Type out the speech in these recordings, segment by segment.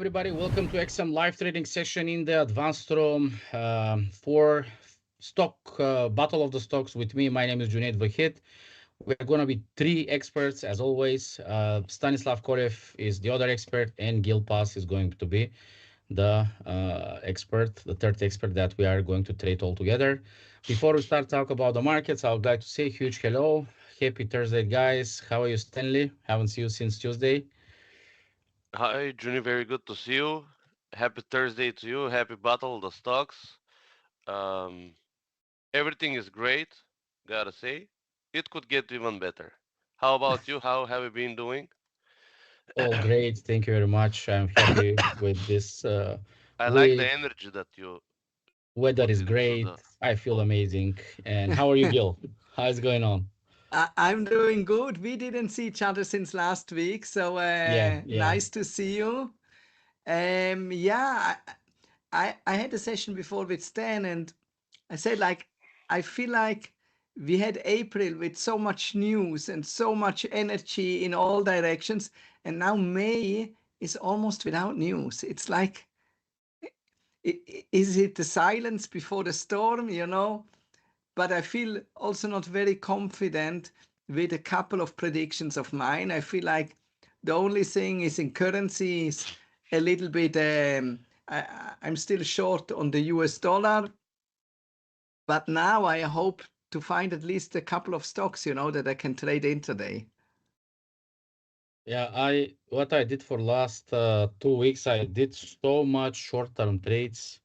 everybody. Welcome to XM live trading session in the advanced room for stock battle of the stocks with me. My name is Junaid Vahid. We're going to be three experts as always. Stanislav Kolev is the other expert, and Gil Pass is going to be the expert, the third expert that we are going to trade all together. Before we start talk about the markets, I would like to say a huge hello. Happy Thursday, guys. How are you, Stanley? Haven't seen you since Tuesday. Hi, Juni, very good to see you. Happy Thursday to you. Happy Battle of the Stocks. Um, Everything is great, gotta say. It could get even better. How about you? How have you been doing? All great. Thank you very much. I'm happy with this I like the week. energy that you Weather put is into great. the I feel talk. amazing. And how are you, Gil? How's it going on? I'm doing good. We didn't see each other since last week, so Yeah, yeah. nice to see you. Yeah, I had a session before with Stan, and I said I feel like we had April with so much news and so much energy in all directions, and now May is almost without news. It's like, is it the silence before the storm? But I feel also not very confident with a couple of predictions of mine. I feel like the only thing is in currencies a little bit. I'm still short on the US dollar, but now I hope to find at least a couple of stocks, that I can trade in today. Yeah, I what I did for last 2 weeks, I did so much short-term trades,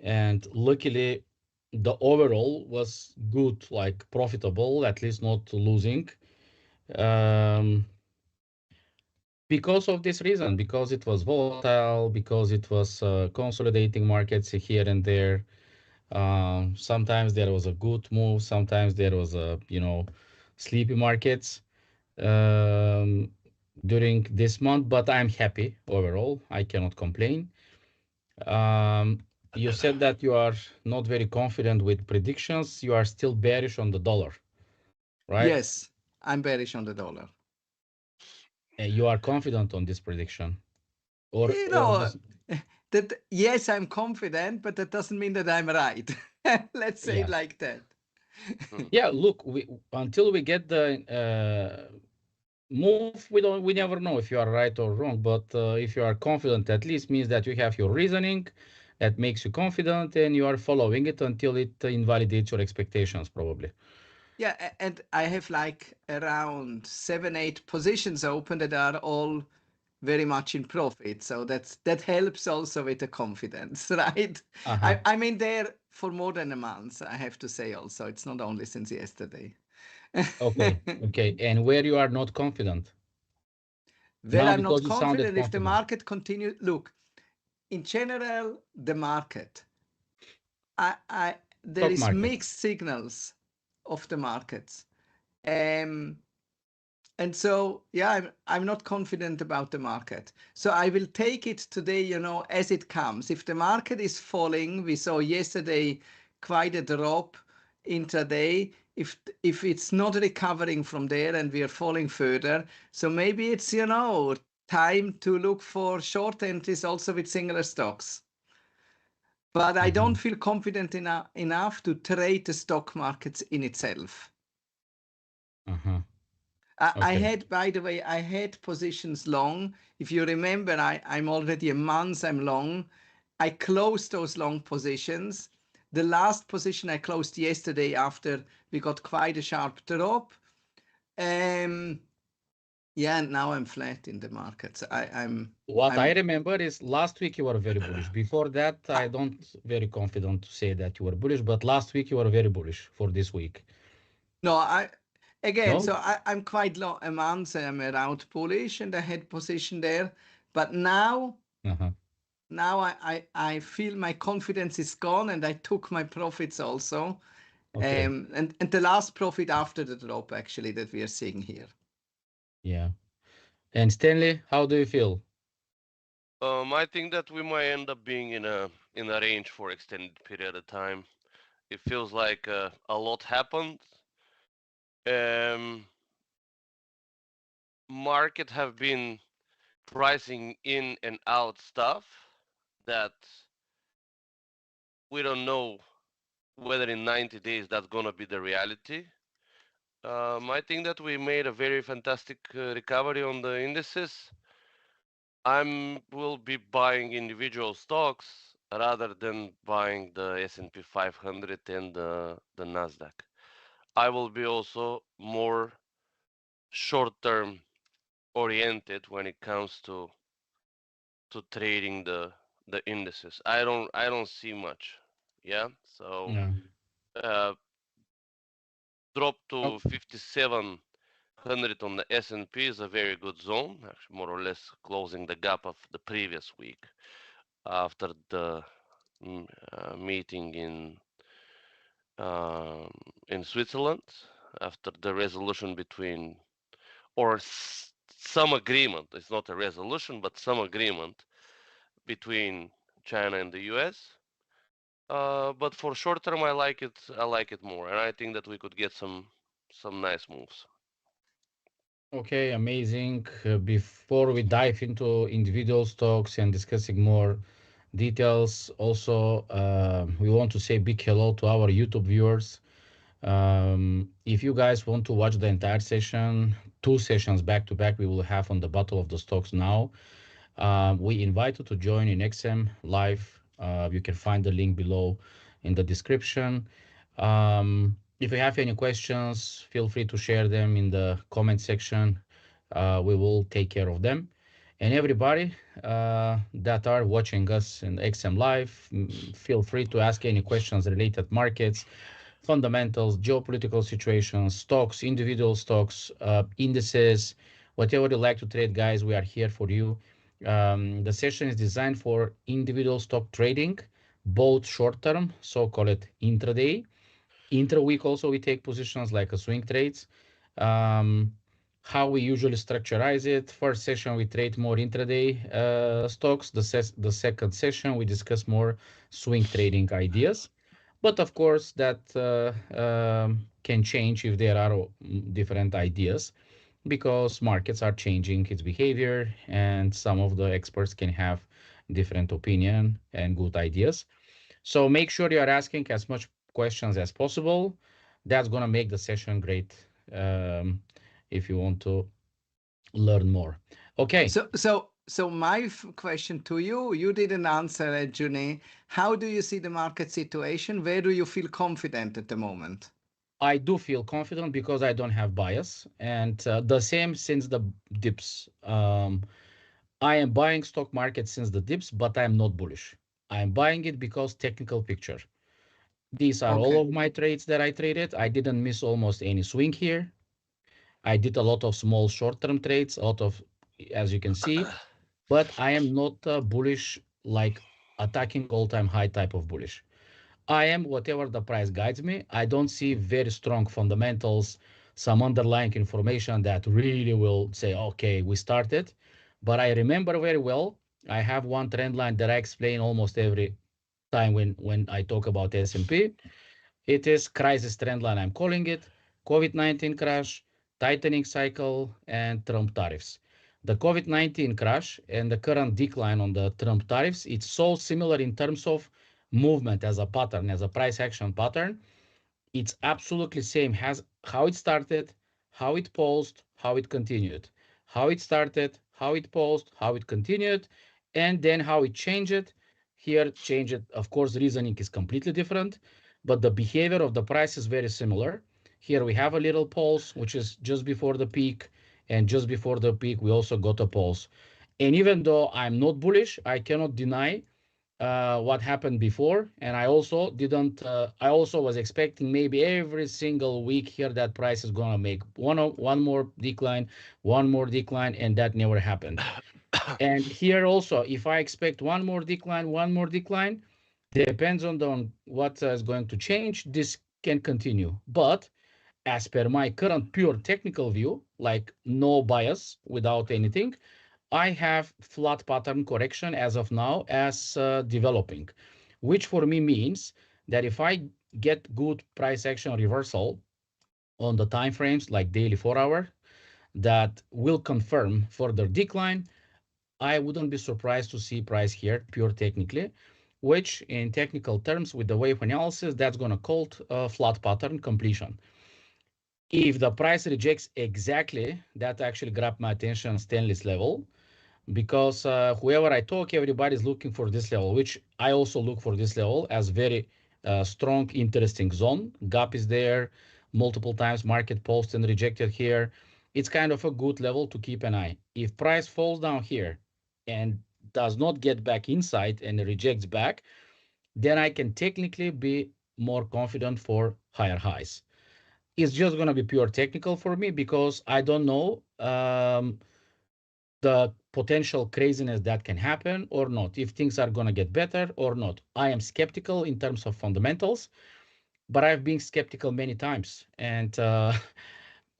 and luckily the overall was good, like profitable, at least not losing. Um, because of this reason, because it was volatile, because it was consolidating markets here and there. Sometimes there was a good move, sometimes there was sleepy markets um, during this month, but I'm happy overall. I cannot complain. Um, you said that you are not very confident with predictions. You are still bearish on the dollar, right? Yes, I'm bearish on the dollar. You are confident on this prediction, or You or know, this. that yes, I'm confident, but that doesn't mean that I'm right. Let's say it Yeah, like that. Hmm. yeah. Look, we until we get the move, we never know if you are right or wrong, but if you are confident, at least means that you have your reasoning that makes you confident and you are following it until it invalidates your expectations, probably. Yeah, and I have like around 7, 8 positions open that are all very much in profit. So that helps also with the confidence, right? Uh-huh. I'm in there for more than a month, I have to say also. It's not only since yesterday. Okay, okay. And where you are not confident Well, now, I'm not because you sounded confident if the confident. market continues. Look, in general, the market, I there Stock is market. mixed signals of the markets. Um, And so, yeah, I'm not confident about the market. So I will take it today, as it comes. If the market is falling, we saw yesterday quite a drop intraday. If it's not recovering from there and we are falling further, so maybe it's, time to look for short entries also with singular stocks. But I don't Hmm. feel confident enough to trade the stock markets in itself. Uh-huh. I Okay. had, by the way, I had positions long. If you remember, I'm already a month I'm long. I closed those long positions. The last position I closed yesterday after we got quite a sharp drop. Um, yeah, and now I'm flat in the markets. What I I'm, remember is last week you were very bullish. Before that, I, I don't very confident to say that you were bullish, but last week you were very bullish for this week. no, again, No? so I'm quite long a month. I'm around bullish and I had position there. But Uh-huh. now I feel my confidence is gone and I took my profits also. Okay. And the last profit after the drop actually that we are seeing here. Yeah. And Stanley, how do you feel? I think that we might end up being in a range for extended period of time. It feels like a lot happened. Um, Market have been pricing in and out stuff that we don't know whether in 90 days that's gonna be the reality. I think that we made a very fantastic recovery on the indices. I'm will be buying individual stocks rather than buying the S&P 500 and the Nasdaq. I will be also more short-term oriented when it comes to trading the indices. I don't see much. Yeah. So Yeah. uh, drop Oh, to 5700 on the S&P is a very good zone, actually more or less closing the gap of the previous week after the meeting um, in Switzerland, after the resolution between or some agreement. It's not a resolution, but some agreement between China and the U.S. But for short term, I like it. I like it more, and I think that we could get some nice moves. okay, amazing. Before we dive into individual stocks and discussing more details, also, we want to say big hello to our YouTube viewers. If you guys want to watch the entire session, two sessions back to back, we will have on the Battle of the Stocks now. We invite you to join in XM live. You can find the link below in the description. If you have any questions, feel free to share them in the comment section. We will take care of them. And everybody that are watching us in XM live, feel free to ask any questions related markets, fundamentals, geopolitical situations, stocks, individual stocks, indices, whatever you like to trade, guys, we are here for you. The session is designed for individual stock trading, both short term, so call it intraday. Intra-week also we take positions like a swing trades. Um, how we usually structureize it. First session we trade more intraday stocks. The second session we discuss more swing trading ideas. But of course that can change if there are different ideas because markets are changing its behavior and some of the experts can have different opinion and good ideas. So make sure you are asking as much questions as possible. That's going to make the session great um, if you want to learn more. Okay, So my question to you, you didn't answer it, Juni. How do you see the market situation? Where do you feel confident at the moment? I do feel confident because I don't have bias. And the same since the dips. I am buying stock market since the dips, but I am not bullish. I am buying it because technical picture. These are all Okay. of my trades that I traded. I didn't miss almost any swing here. I did a lot of small short-term trades, a lot of, as you can see, but I am not bullish like attacking all-time high type of bullish. I am whatever the price guides me. I don't see very strong fundamentals, some underlying information that really will say, okay, we started. But I remember very well, I have one trend line that I explain almost every time when I talk about S&P. It is crisis trend line, I'm calling it, COVID-19 crash, tightening cycle, and Trump tariffs. The COVID-19 crash and the current decline on the Trump tariffs, it's so similar in terms of movement as a pattern, as a price action pattern. It's absolutely same as how it started, how it paused, how it continued, how it started, how it paused, how it continued, and then how it changed. Here, change it. Of course, reasoning is completely different, but the behavior of the price is very similar. Here we have a little pulse, which is just before the peak, and just before the peak, we also got a pulse. And even though I'm not bullish, I cannot deny what happened before. And I also didn't, I also was expecting maybe every single week here that price is going to make one more decline, and that never happened. And here also, if I expect one more decline, depends on what is going to change. This can continue. But as per my current pure technical view, like no bias without anything, I have flat pattern correction as of now as developing, which for me means that if I get good price action reversal on the time frames like daily 4 hour, that will confirm further decline. I wouldn't be surprised to see price here pure technically, which in technical terms with the wave analysis, that's going to called flat pattern completion. If the price rejects exactly, that actually grabbed my attention stainless level, because whoever I talk, everybody's looking for this level, which I also look for this level as very strong, interesting zone. Gap is there multiple times, market post and rejected here. It's kind of a good level to keep an eye. If price falls down here and does not get back inside and rejects back, then I can technically be more confident for higher highs. It's just going to be pure technical for me because I don't know the potential craziness that can happen or not, if things are going to get better or not. I am skeptical in terms of fundamentals, but I've been skeptical many times, and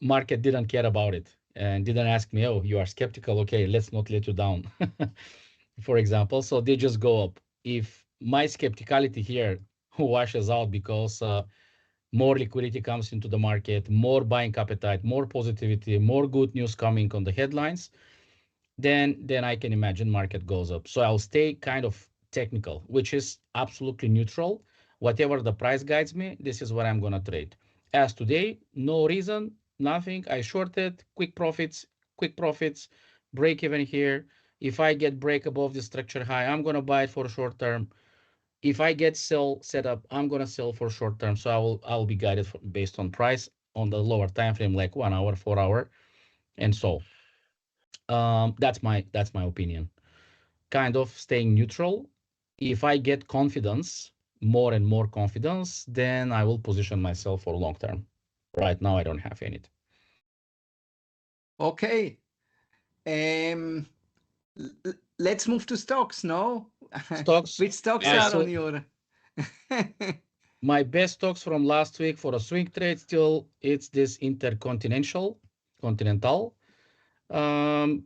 market didn't care about it and didn't ask me, oh, you are skeptical, okay, let's not let you down. For example, so they just go up. If my skepticality here washes out because more liquidity comes into the market, more buying appetite, more positivity, more good news coming on the headlines, then I can imagine market goes up. So I'll stay kind of technical, which is absolutely neutral. Whatever the price guides me, this is what I'm going to trade. As today, no reason, nothing. I shorted, quick profits, break even here. If I get break above the structure high, I'm going to buy it for short term. If I get sell set up, I'm going to sell for short term. So I'll be guided based on price on the lower time frame, like 1 hour, 4 hour, and so that's my opinion. Kind of staying neutral. If I get confidence, more and more confidence, then I will position myself for long term. Right now, I don't have any. Okay. Um, let's move to stocks, no? Stocks, Which stocks I Yeah. are saw on your... my best stocks from last week for a swing trade. Still, it's this Continental. Um,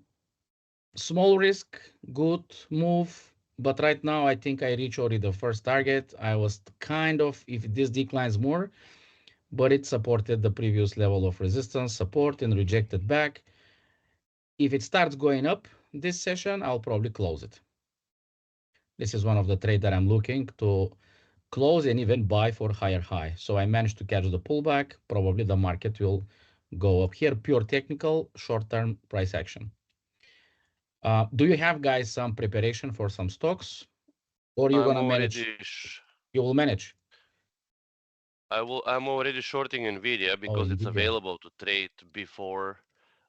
Small risk, good move, but right now I think I reached already the first target. I was kind of, if this declines more, but it supported the previous level of resistance, support, and rejected back. If it starts going up this session, I'll probably close it. This is one of the trades that I'm looking to close and even buy for higher high. So I managed to catch the pullback. Probably the market will go up here. Pure technical, short-term price action. Do you have, guys, some preparation for some stocks, or you're I'm gonna already manage? You will manage. I'm already shorting Nvidia Oh, because it's Nvidia. available to trade before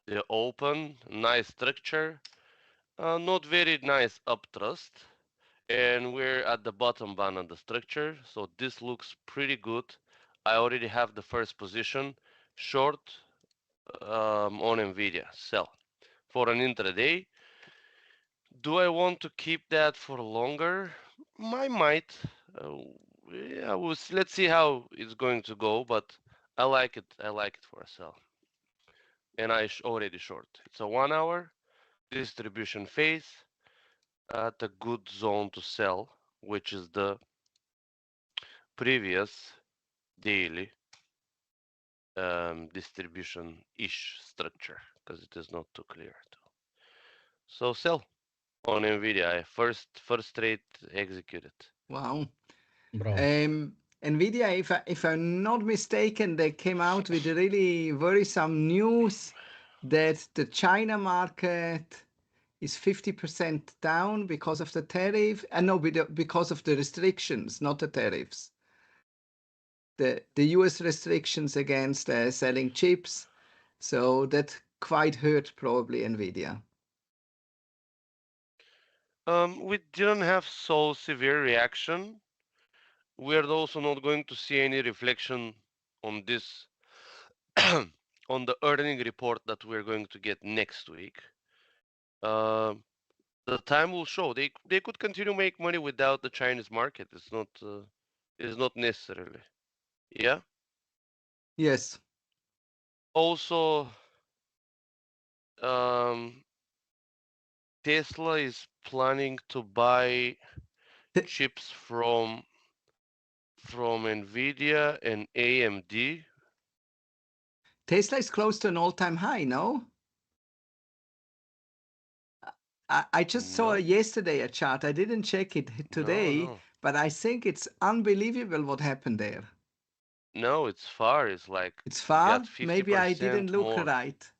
the open. Nice structure. Not very nice upthrust. And we're at the bottom band of the structure, so this looks pretty good. I already have the first position short on Nvidia, sell for an intraday. Do I want to keep that for longer? I might. Uh, yeah, let's see how it's going to go, but I like it. I like it for a sell, and already short. It's a 1 hour distribution phase at a good zone to sell, which is the previous daily distribution-ish structure, because it is not too clear. So sell on Nvidia. First trade executed. Wow. Bravo. Nvidia, if I'm not mistaken, they came out with really worrisome news that the China market is 50% down because of the tariff. No, because of the restrictions, not the tariffs. The US restrictions against selling chips. So that quite hurt probably Nvidia. We didn't have so severe reaction. We are also not going to see any reflection on this on the earning report that we're going to get next week. Uh, the time will show. They could continue make money without the Chinese market. It's not necessarily. Yeah. Yes. Also, um, Tesla is planning to buy T- chips from Nvidia and AMD. Tesla is close to an all-time high, no? I just saw No, yesterday a chart. I didn't check it no, today, no, but I think it's unbelievable what happened there. no. It's far. It's like It's you got far. Maybe I 50% didn't look more. right.